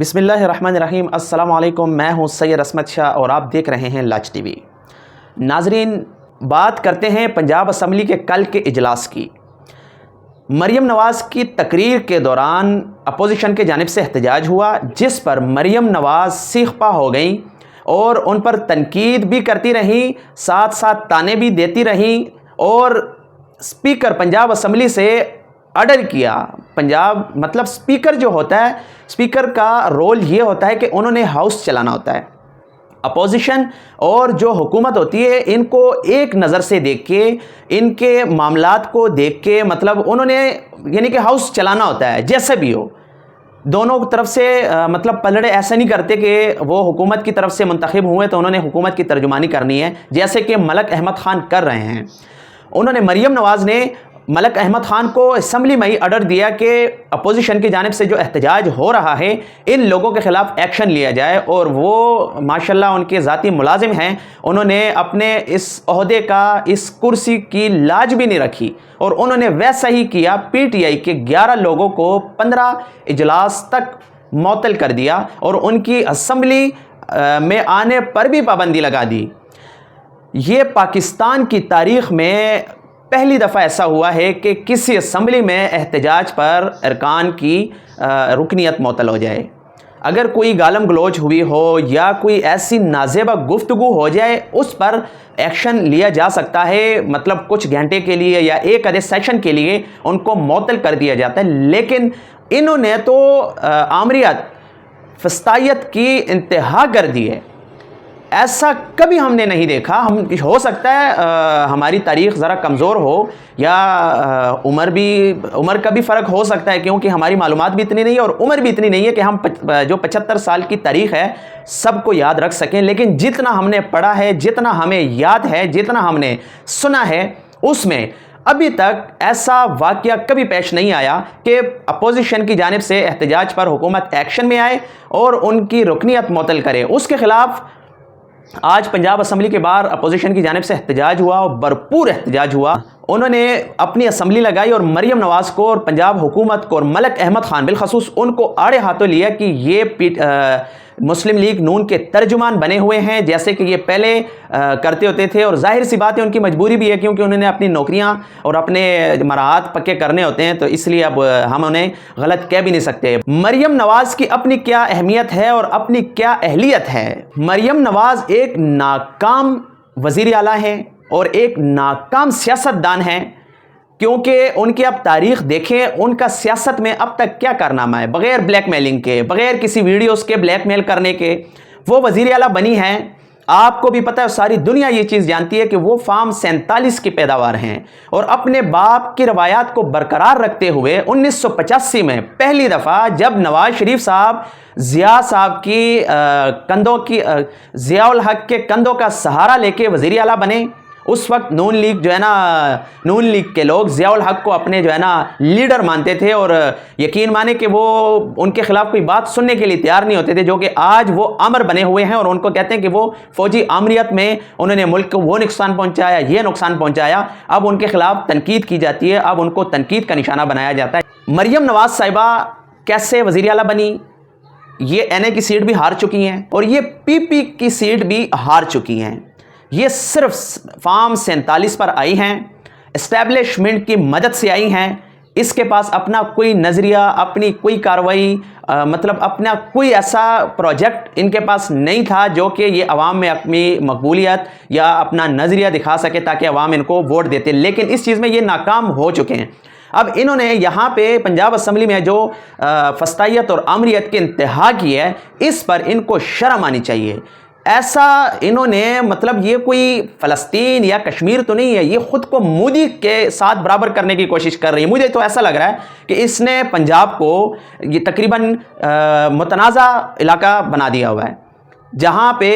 बिस्मिल्लाहिर्रहमानिर्रहीम। अस्सलाम वालेकुम। मैं हूं सैयद असमत शाह और आप देख रहे हैं लाज टीवी। नाजरीन, बात करते हैं पंजाब असम्बली के कल के इजलास की। मरियम नवाज़ की तकरीर के दौरान अपोजिशन के जानिब से एहतजाज हुआ, जिस पर मरियम नवाज़ सीखपा हो गई और उन पर तनकीद भी करती रहीं, साथ साथ ताने भी देती रहीं और स्पीकर पंजाब असम्बली से ऑर्डर किया। पंजाब मतलब स्पीकर जो होता है, स्पीकर का रोल ये होता है कि उन्होंने हाउस चलाना होता है। अपोजिशन और जो हुकूमत होती है, इनको एक नज़र से देख के, इनके मामलात को देख के, मतलब उन्होंने यानी कि हाउस चलाना होता है। जैसे भी हो, दोनों तरफ से मतलब पलड़े ऐसा नहीं करते कि वो हुकूमत की तरफ से मुंतखब हुए तो उन्होंने हुकूमत की तर्जुमानी करनी है, जैसे कि मलक अहमद ख़ान कर रहे हैं। उन्होंने मरियम नवाज़ ने मलक अहमद ख़ान को असम्बली में ही ऑर्डर दिया कि अपोजिशन की जानिब से जो एहतजाज हो रहा है, इन लोगों के ख़िलाफ़ एक्शन लिया जाए। और वो माशाल्लाह उनके ज़ाती मुलाजिम हैं, उन्होंने अपने इस ओहदे का, इस कुर्सी की लाज भी नहीं रखी और उन्होंने वैसा ही किया। PTI के 11 लोगों को 15 इजलास तक मुअत्तल कर दिया और उनकी असम्बली में आने पर भी पाबंदी लगा दी। ये पाकिस्तान की तारीख़ में पहली दफ़ा ऐसा हुआ है कि किसी असम्बली में एहतजाज पर अरकान की रुकनियत मुअत्तल हो जाए। अगर कोई गालम गलोच हुई हो या कोई ऐसी नाज़ेबा गुफ्तगू हो जाए, उस पर एक्शन लिया जा सकता है। मतलब कुछ घंटे के लिए या एक आधे सेशन के लिए उनको मुअत्तल कर दिया जाता है। लेकिन इन्होंने तो आमरियत, फस्तायत की इंतहा कर दी है। ऐसा कभी हमने नहीं देखा। हम हो सकता है हमारी तारीख़ ज़रा कमज़ोर हो या उम्र का भी फ़र्क हो सकता है, क्योंकि हमारी मालूमात भी इतनी नहीं है और उम्र भी इतनी नहीं है कि हम जो 75 साल की तारीख़ है सबको याद रख सकें। लेकिन जितना हमने पढ़ा है, जितना हमें याद है, जितना हमने सुना है, उसमें अभी तक ऐसा वाक़या कभी पेश नहीं आया कि अपोजिशन की जानिब से एहतजाज पर हुकूमत एक्शन में आए और उनकी रुकनियत मुअत्तल करे। उसके ख़िलाफ़ आज पंजाब असम्बली के बाहर अपोजिशन की जानिब से एहतजाज हुआ और भरपूर एहतजाज हुआ। उन्होंने अपनी असम्बली लगाई और मरियम नवाज़ को और पंजाब हुकूमत को और मलक अहमद ख़ान बिलखसूस उनको आड़े हाथों लिया कि ये मुस्लिम लीग नून के तर्जुमान बने हुए हैं, जैसे कि ये पहले करते होते थे। और जाहिर सी बात है उनकी मजबूरी भी है, क्योंकि उन्होंने अपनी नौकरियां और अपने मराहत पक्के करने होते हैं, तो इसलिए अब हम उन्हें गलत कह भी नहीं सकते। मरियम नवाज़ की अपनी क्या अहमियत है और अपनी क्या अहलियत है। मरियम नवाज़ एक नाकाम वज़ीर आला हैं और एक नाकाम सियासतदान हैं, क्योंकि उनकी आप तारीख़ देखें, उनका सियासत में अब तक क्या कारनामा है। बग़ैर ब्लैकमेलिंग के, बग़ैर किसी वीडियोस के ब्लैकमेल करने के वो वज़ीर आला बनी हैं। आपको भी पता है, सारी दुनिया ये चीज़ जानती है कि वो फार्म 47 की पैदावार हैं और अपने बाप की रवायात को बरकरार रखते हुए 1985 में पहली दफ़ा जब नवाज शरीफ साहब ज़िया साहब की कंधों की ज़ियाउल हक के कंधों का सहारा लेके वज़ीर आला बने, उस वक्त नून लीग जो है ना, नून लीग के लोग ज़ियाउल हक को अपने जो है ना लीडर मानते थे और यकीन माने कि वो उनके ख़िलाफ़ कोई बात सुनने के लिए तैयार नहीं होते थे, जो कि आज वो अमर बने हुए हैं। और उनको कहते हैं कि वो फ़ौजी आमरियत में उन्होंने मुल्क को वो नुकसान पहुँचाया, ये नुकसान पहुँचाया। अब उनके ख़िलाफ़ तनकीद की जाती है, अब उनको तनकीद का निशाना बनाया जाता है। मरियम नवाज़ साहिबा कैसे वज़ीर आला बनी? ये NA की सीट भी हार चुकी हैं और ये PP की सीट भी हार चुकी हैं। ये सिर्फ फार्म 47 पर आई हैं, इस्टेब्लिशमेंट की मदद से आई हैं। इसके पास अपना कोई नज़रिया, अपनी कोई कार्रवाई, मतलब अपना कोई ऐसा प्रोजेक्ट इनके पास नहीं था जो कि ये अवाम में अपनी मकबूलियत या अपना नज़रिया दिखा सके ताकि अवाम इनको वोट देते। लेकिन इस चीज़ में ये नाकाम हो चुके हैं। अब इन्होंने यहाँ पे पंजाब असम्बली में जो फस्तायत और आमरियत की इंतहा की है, इस पर इनको शर्म आनी चाहिए। ऐसा इन्होंने, मतलब ये कोई फ़लस्तीन या कश्मीर तो नहीं है, ये ख़ुद को मोदी के साथ बराबर करने की कोशिश कर रही है। मुझे तो ऐसा लग रहा है कि इसने पंजाब को ये तकरीबन मुतनाज़ा इलाका बना दिया हुआ है। जहाँ पे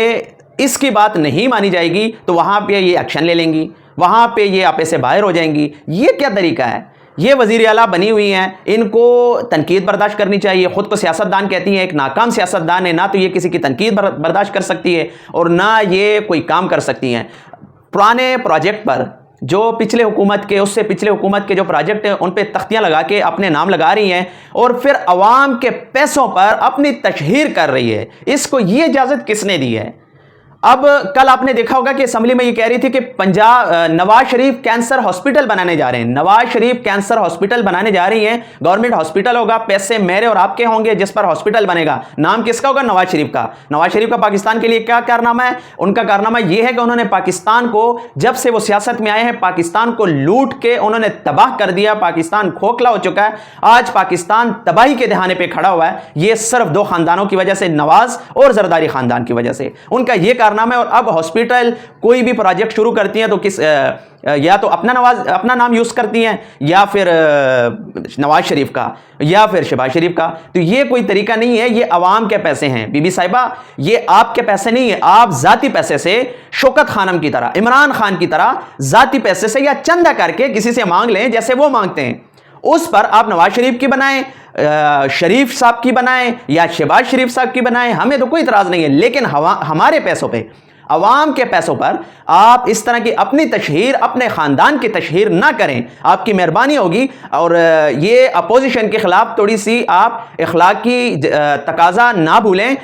इसकी बात नहीं मानी जाएगी तो वहाँ पे ये एक्शन ले लेंगी, वहाँ पे ये आपे से बाहर हो जाएंगी। ये क्या तरीका है? ये वज़ीर आला बनी हुई हैं, इनको तनकीद बर्दाश्त करनी चाहिए। ख़ुद को सियासतदान कहती हैं, एक नाकाम सियासतदान है। ना तो ये किसी की तनकीद बर्दाश्त कर सकती है और ना ये कोई काम कर सकती हैं। पुराने प्रोजेक्ट पर جو پچھلے حکومت کے اس سے پچھلے حکومت کے جو پروجیکٹ ہیں ان پہ تختیاں لگا کے اپنے نام لگا رہی ہیں اور پھر عوام کے پیسوں پر اپنی تشہیر کر رہی ہے. اس کو یہ اجازت کس نے دی ہے؟ اب کل آپ نے دیکھا ہوگا کہ اسمبلی میں یہ کہہ رہی تھی کہ نواز شریف کینسر ہاسپٹل بنانے جا رہے ہیں. نواز شریف کینسر ہاسپٹل بنانے جا رہی ہیں. گورنمنٹ ہاسپٹل ہوگا, پیسے میرے اور آپ کے ہوں گے, جس پر ہاسپٹل بنے گا. نام کس کا ہوگا؟ نواز شریف کا. نواز شریف کا پاکستان کے لیے کیا کارنامہ ہے؟ ان کا کارنامہ یہ ہے کہ انہوں نے پاکستان کو, جب سے وہ سیاست میں آئے ہیں, پاکستان کو لوٹ کے انہوں نے تباہ کر دیا. پاکستان کھوکھلا ہو چکا ہے. آج پاکستان تباہی کے دہانے پہ کھڑا ہوا ہے. یہ صرف دو خاندانوں کی وجہ سے, نواز اور زرداری خاندان کی وجہ سے. ان کا یہ کارنامہ ہے. اور اب ہاسپٹل کوئی بھی پروجیکٹ شروع کرتی ہیں تو یا تو اپنا نام یوز کرتی ہیں, یا پھر نواز شریف کا, یا پھر شہباز شریف کا. تو یہ کوئی طریقہ نہیں ہے. یہ عوام کے پیسے ہیں بی بی صاحبہ, یہ آپ کے پیسے نہیں ہیں. آپ ذاتی پیسے سے شوکت خانم کی طرح, عمران خان کی طرح ذاتی پیسے سے یا چندہ کر کے کسی سے مانگ لیں جیسے وہ مانگتے ہیں. اس پر آپ نواز شریف کی بنائیں, شریف صاحب کی بنائیں, یا شہباز شریف صاحب کی بنائیں, ہمیں تو کوئی اعتراض نہیں ہے. لیکن ہمارے پیسوں پہ, عوام کے پیسوں پر آپ اس طرح کی اپنی تشہیر, اپنے خاندان کی تشہیر نہ کریں. آپ کی مہربانی ہوگی. اور یہ اپوزیشن کے خلاف تھوڑی سی آپ اخلاقی تقاضا نہ بھولیں.